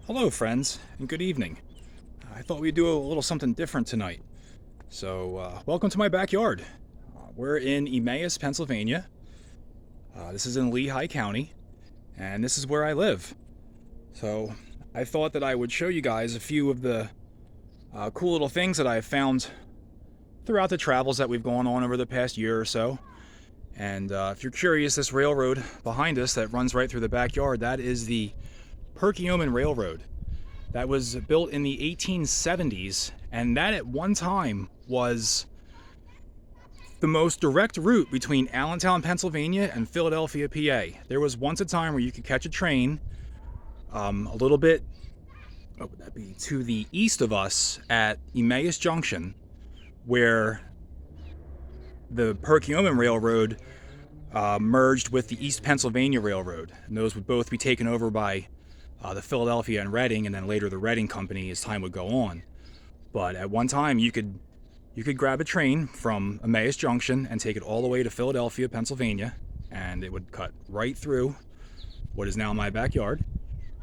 Hello, friends, and good evening. I thought we'd do a little something different tonight. So, welcome to my backyard. We're in Emmaus, Pennsylvania. This is in Lehigh County, and this is where I live. So, I thought that I would show you guys a few of the cool little things that I've found throughout the travels that we've gone on over the past year or so. And if you're curious, this railroad behind us that runs right through the backyard, that is the Perkiomen Railroad. That was built in the 1870s, and that at one time was the most direct route between Allentown, Pennsylvania and Philadelphia, PA. There was once a time where you could catch a train a little bit, what would that be, to the east of us at Emmaus Junction, where the Perkiomen Railroad merged with the East Pennsylvania Railroad, and those would both be taken over by the Philadelphia and Reading, and then later the Reading Company as time would go on. But at one time, you could grab a train from Emmaus Junction and take it all the way to Philadelphia, Pennsylvania, and it would cut right through what is now my backyard.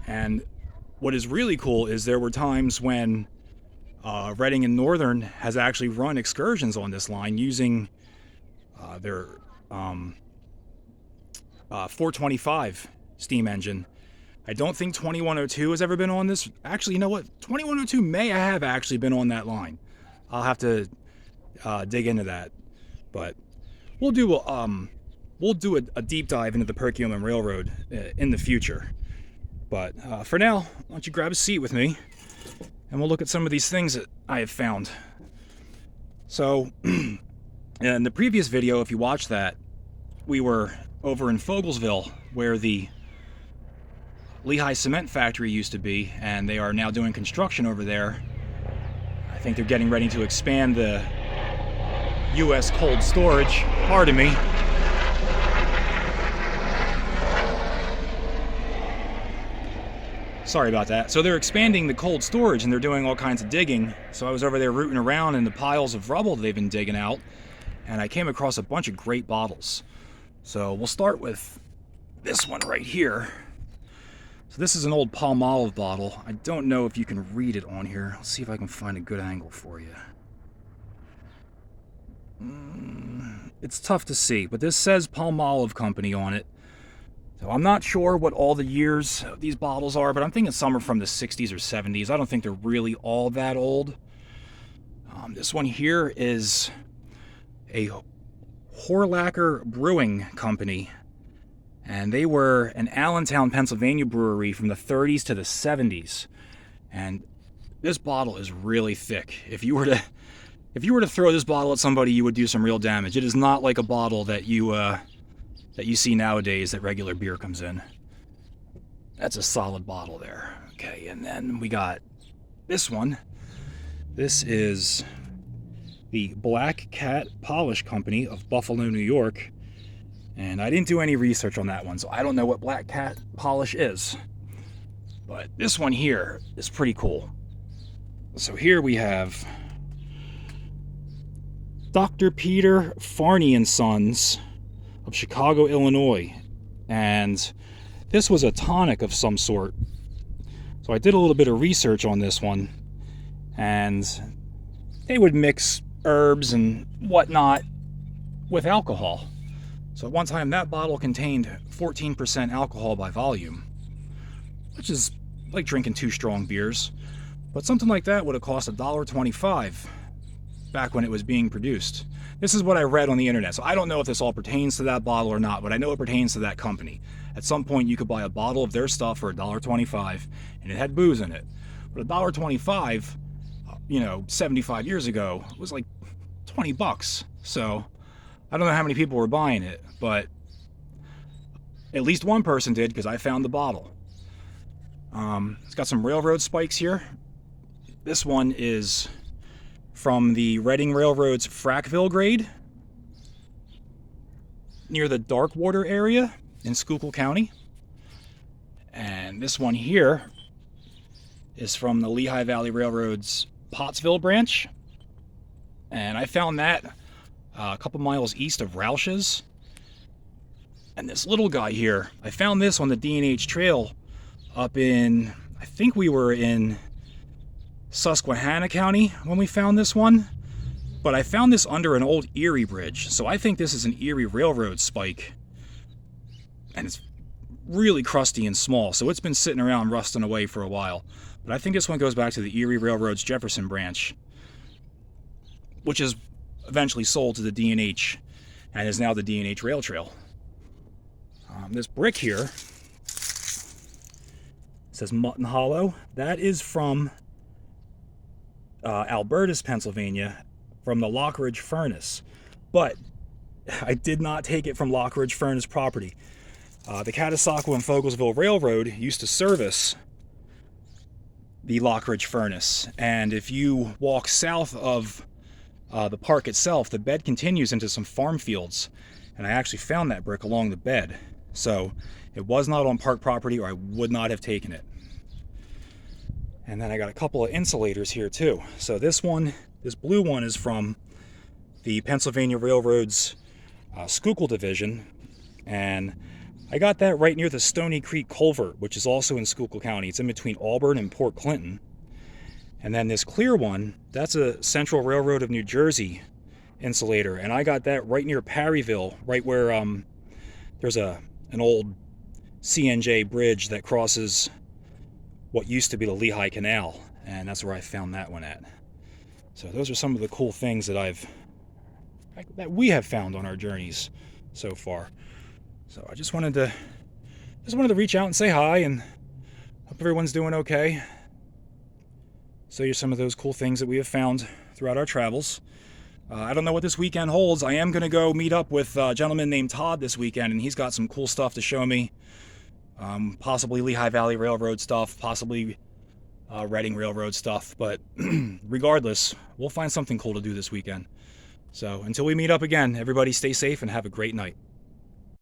And what is really cool is there were times when Reading and Northern has actually run excursions on this line using their 425 steam engine. I don't think 2102 has ever been on this. Actually, you know what? 2102 may have actually been on that line. I'll have to dig into that. But we'll do a deep dive into the Perkiomen Railroad in the future. But for now, why don't you grab a seat with me, and we'll look at some of these things that I have found. So, in the previous video, if you watched that, we were over in Fogelsville, where the Lehigh Cement factory used to be, and they are now doing construction over there. I think they're getting ready to expand the U.S. cold storage. Pardon me. Sorry about that. So they're expanding the cold storage, and they're doing all kinds of digging. So I was over there rooting around in the piles of rubble they've been digging out, and I came across a bunch of great bottles. So we'll start with this one right here. So this is an old Palmolive bottle. I don't know if you can read it on here. Let's see if I can find a good angle for you. It's tough to see, but this says Palmolive Company on it. So I'm not sure what all the years of these bottles are, but I'm thinking some are from the 60s or 70s. I don't think they're really all that old. This one here is a Horlacher Brewing Company. And they were an Allentown, Pennsylvania brewery from the 30s to the 70s. And this bottle is really thick. If you were to throw this bottle at somebody, you would do some real damage. It is not like a bottle that you see nowadays that regular beer comes in. That's a solid bottle there. Okay, and then we got this one. This is the Black Cat Polish Company of Buffalo, New York. And I didn't do any research on that one, so I don't know what Black Cat polish is. But this one here is pretty cool. So here we have Dr. Peter Fahrney and Sons of Chicago, Illinois. And this was a tonic of some sort. So I did a little bit of research on this one. And they would mix herbs and whatnot with alcohol. So at one time, that bottle contained 14% alcohol by volume, which is like drinking 2 strong beers. But something like that would have cost $1.25 back when it was being produced. This is what I read on the internet, so I don't know if this all pertains to that bottle or not, but I know it pertains to that company. At some point, you could buy a bottle of their stuff for $1.25, and it had booze in it. But $1.25, 75 years ago, was like 20 bucks. So I don't know how many people were buying it, but at least one person did, because I found the bottle. It's got some railroad spikes here. This one is from the Reading Railroad's Frackville grade, near the Darkwater area in Schuylkill County. And this one here is from the Lehigh Valley Railroad's Pottsville branch. And I found that a couple miles east of Roush's. And this little guy here, I found this on the D&H Trail up in I think we were in Susquehanna County when we found this one, but I found this under an old Erie bridge, so I think this is an Erie Railroad spike, and it's really crusty and small, so it's been sitting around rusting away for a while. But I think this one goes back to the Erie Railroad's Jefferson branch, which is eventually sold to the D&H and is now the D&H Rail Trail. This brick here says Mutton Hollow. That is from Albertus, Pennsylvania, from the Lockridge Furnace. But I did not take it from Lockridge Furnace property. The Catasauqua and Fogelsville Railroad used to service the Lockridge Furnace, and if you walk south of the park itself, the bed continues into some farm fields, and I actually found that brick along the bed. So it was not on park property, or I would not have taken it. And then I got a couple of insulators here too. So this blue one is from the Pennsylvania Railroad's Schuylkill division, and I got that right near the Stony Creek Culvert, which is also in Schuylkill County. It's in between Auburn and Port Clinton. And then this clear one, that's a Central Railroad of New Jersey insulator, and I got that right near Perryville, right where there's an old CNJ bridge that crosses what used to be the Lehigh Canal, and that's where I found that one at. So those are some of the cool things that we have found on our journeys so far. So I just wanted to reach out and say hi, and hope everyone's doing okay. So here's some of those cool things that we have found throughout our travels. I don't know what this weekend holds. I am going to go meet up with a gentleman named Todd this weekend, and he's got some cool stuff to show me. Possibly Lehigh Valley Railroad stuff, possibly Reading Railroad stuff. But regardless, we'll find something cool to do this weekend. So until we meet up again, everybody stay safe and have a great night.